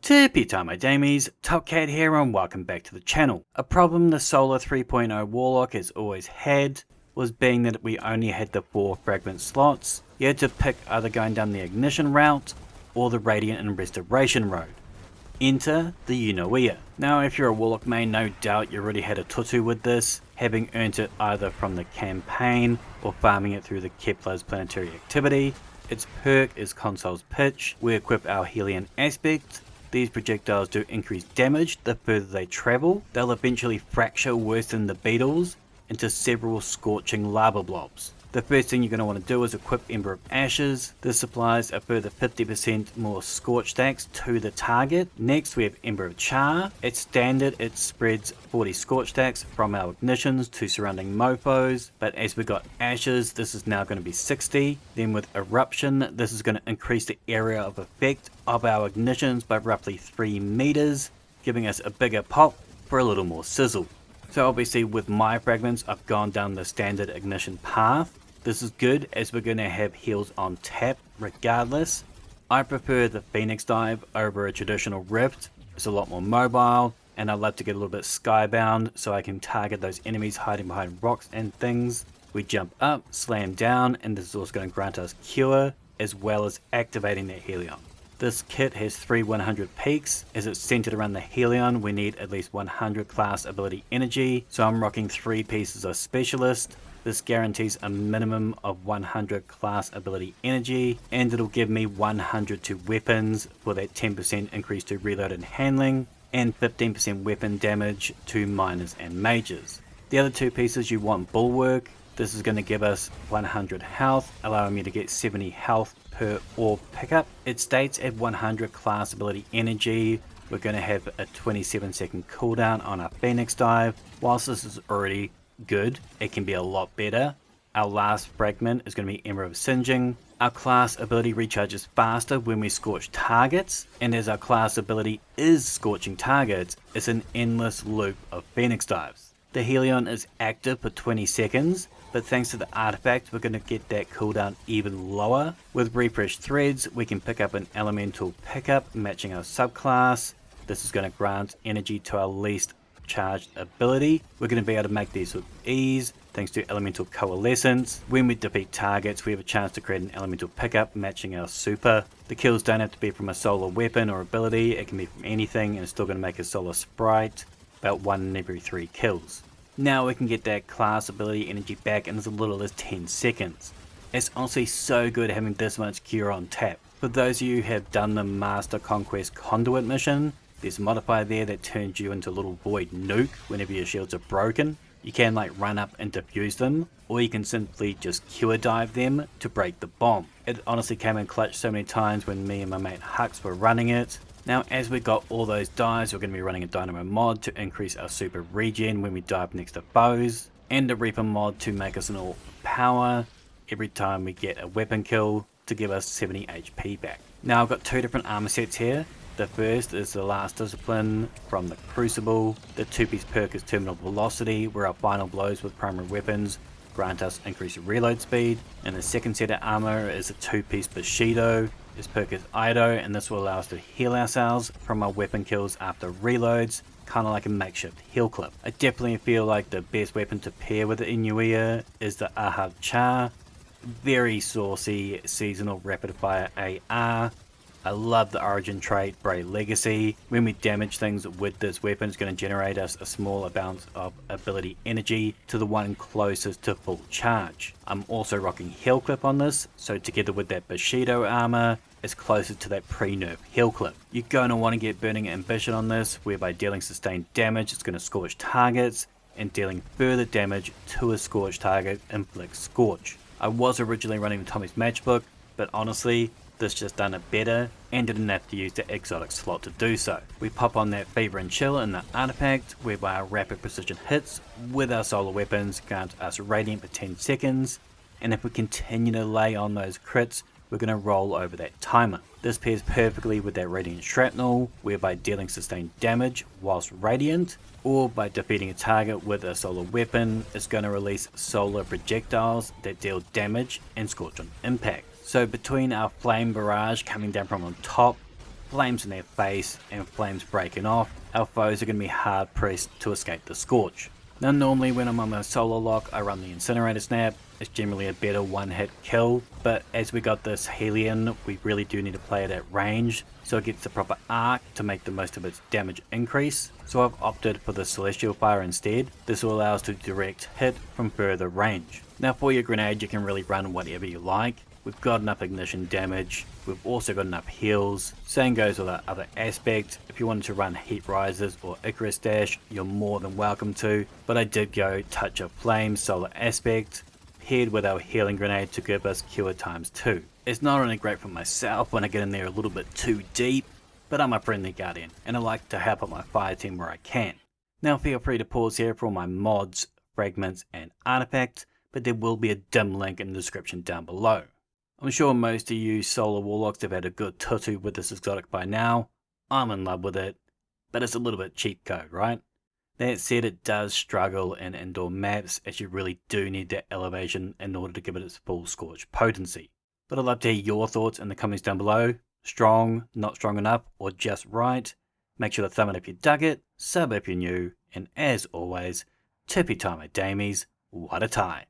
Tippy time my damies, Top Cat here and welcome back to the channel. A problem the Solar 3.0 Warlock has always had was being that we only had the 4 fragment slots. You had to pick either going down the ignition route or the radiant and restoration road. Enter the Eunoia. Now if you're a Warlock main, no doubt you already had a tutu with this, having earned it either from the campaign or farming it through the Kepler's planetary activity. Its perk is Console's Pitch. We equip our Helion aspect. These projectiles do increase damage the further they travel. They'll eventually fracture worse than the beetles into several scorching lava blobs. The first thing you're going to want to do is equip Ember of Ashes. This supplies a further 50% more scorch stacks to the target. Next we have Ember of Char. At standard it spreads 40 scorch stacks from our ignitions to surrounding mofos, but as we got Ashes this is now going to be 60. Then with Eruption this is going to increase the area of effect of our ignitions by roughly 3 meters, giving us a bigger pop for a little more sizzle. So obviously with my fragments I've gone down the standard ignition path. This is good as we're going to have heals on tap regardless. I prefer the Phoenix Dive over a traditional Rift. It's a lot more mobile and I love to get a little bit skybound so I can target those enemies hiding behind rocks and things. We jump up, slam down, and this is also going to grant us Cure as well as activating that Helion. This kit has 3 100 peaks. As it's centered around the Helion, we need at least 100 class ability energy, so I'm rocking 3 pieces of Specialist. This guarantees a minimum of 100 class ability energy, and it'll give me 100 to weapons for that 10% increase to reload and handling, and 15% weapon damage to miners and mages. The other 2 pieces you want Bulwark. This is going to give us 100 health, allowing me to get 70 health per orb pickup. It states at 100 class ability energy, we're going to have a 27-second cooldown on our Phoenix Dive. Whilst this is already good, it can be a lot better. Our last fragment is going to be Ember of Singeing. Our class ability recharges faster when we scorch targets, and as our class ability is scorching targets, it's an endless loop of Phoenix Dives. The Helion is active for 20 seconds, but thanks to the artifact we're going to get that cooldown even lower. With refreshed threads we can pick up an elemental pickup matching our subclass. This is going to grant energy to our least charged ability. We're going to be able to make these with ease thanks to elemental coalescence. When we defeat targets we have a chance to create an elemental pickup matching our super. The kills don't have to be from a solar weapon or ability, it can be from anything and it's still going to make a solar sprite, about 1 in every 3 kills. Now we can get that class ability energy back in as little as 10 seconds. It's honestly so good having this much cure on tap. For those of you who have done the Master Conquest Conduit mission, there's a modifier there that turns you into a little void nuke whenever your shields are broken. You can like run up and defuse them, or you can simply just cure dive them to break the bomb. It honestly came in clutch so many times when me and my mate Hux were running it. Now as we got all those dives, we're going to be running a Dynamo mod to increase our super regen when we dive next to foes, and a Reaper mod to make us an all power every time we get a weapon kill to give us 70 HP back. Now I've got 2 different armor sets here. The first is the Last Discipline from the Crucible. The 2-piece perk is Terminal Velocity, where our final blows with primary weapons grant us increased reload speed. And the second set of armor is a 2-piece Bushido. This perk is Ido, and this will allow us to heal ourselves from our weapon kills after reloads, kind of like a makeshift heal clip. I definitely feel like the best weapon to pair with the Eunoia is the Ahab Char. Very saucy seasonal rapid fire AR. I love the origin trait Bray Legacy. When we damage things with this weapon, it's going to generate us a small amount of ability energy to the one closest to full charge. I'm also rocking heal clip on this, so together with that Bushido armor, it's closer to that pre-nerf heal clip. You're going to want to get Burning Ambition on this, whereby dealing sustained damage it's going to scorch targets, and dealing further damage to a scorch target inflicts scorch. I was originally running the Tommy's Matchbook, but honestly this just done it better and didn't have to use the exotic slot to do so. We pop on that Fever and Chill in the artifact, whereby our rapid precision hits with our solar weapons grant us radiant for 10 seconds, and if we continue to lay on those crits we're going to roll over that timer. This pairs perfectly with that Radiant Shrapnel, whereby dealing sustained damage whilst radiant, or by defeating a target with a solar weapon, it's going to release solar projectiles that deal damage and scorch on impact. So between our flame barrage coming down from on top flames in their face and flames breaking off, our foes are going to be hard pressed to escape the scorch. Now normally when I'm on my solo lock I run the incinerator snap, it's generally a better one hit kill, but as we got this Helion we really do need to play it at range so it gets the proper arc to make the most of its damage increase, so I've opted for the Celestial Fire instead. This will allow us to direct hit from further range. Now for your grenade you can really run whatever you like. We've got enough ignition damage, we've also got enough heals. Same goes with our other aspect. If you wanted to run Heat Risers or Icarus Dash, you're more than welcome to, but I did go Touch of Flame solar aspect, paired with our healing grenade to give us cure ×2. It's not only great for myself when I get in there a little bit too deep, but I'm a friendly guardian, and I like to help out my fire team where I can. Now feel free to pause here for all my mods, fragments, and artifacts, but there will be a dim link in the description down below. I'm sure most of you solar warlocks have had a good tutu with this exotic by now. I'm in love with it, but it's a little bit cheap code, right? That said, it does struggle in indoor maps as you really do need that elevation in order to give it its full scorch potency. But I'd love to hear your thoughts in the comments down below. Strong, not strong enough, or just right? Make sure to thumb it if you dug it, sub if you're new, and as always, tippy time at Damies, what a tie.